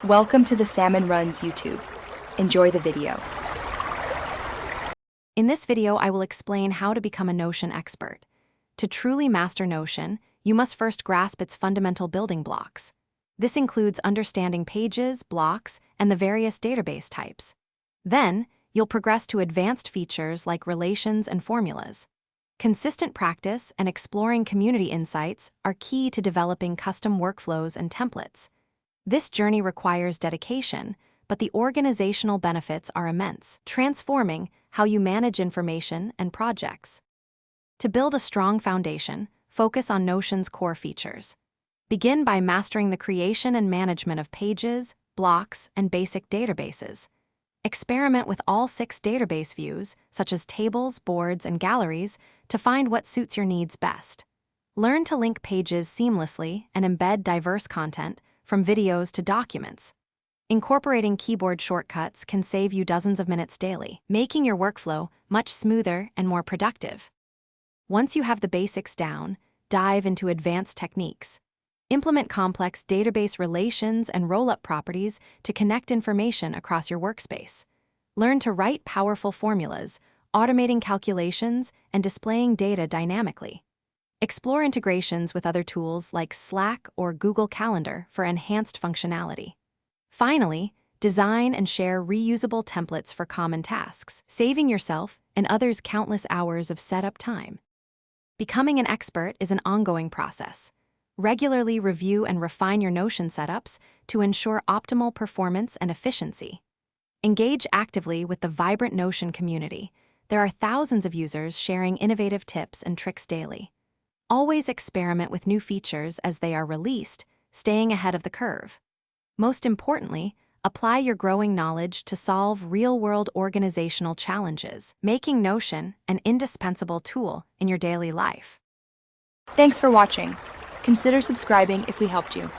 Welcome to the Salmon Runs YouTube. Enjoy the video. In this video, I will explain how to become a Notion expert. To truly master Notion, you must first grasp its fundamental building blocks. This includes understanding pages, blocks, and the various database types. Then, you'll progress to advanced features like relations and formulas. Consistent practice and exploring community insights are key to developing custom workflows and templates. This journey requires dedication, but the organizational benefits are immense, transforming how you manage information and projects. To build a strong foundation, focus on Notion's core features. Begin by mastering the creation and management of pages, blocks, and basic databases. Experiment with all 6 database views, such as tables, boards, and galleries, to find what suits your needs best. Learn to link pages seamlessly and embed diverse content, from videos to documents. Incorporating keyboard shortcuts can save you dozens of minutes daily, making your workflow much smoother and more productive. Once you have the basics down, dive into advanced techniques. Implement complex database relations and roll-up properties to connect information across your workspace. Learn to write powerful formulas, automating calculations, and displaying data dynamically. Explore integrations with other tools like Slack or Google Calendar for enhanced functionality. Finally, design and share reusable templates for common tasks, saving yourself and others countless hours of setup time. Becoming an expert is an ongoing process. Regularly review and refine your Notion setups to ensure optimal performance and efficiency. Engage actively with the vibrant Notion community. There are thousands of users sharing innovative tips and tricks daily. Always experiment with new features as they are released, staying ahead of the curve. Most importantly, apply your growing knowledge to solve real-world organizational challenges, making Notion an indispensable tool in your daily life. Thanks for watching. Consider subscribing if we helped you.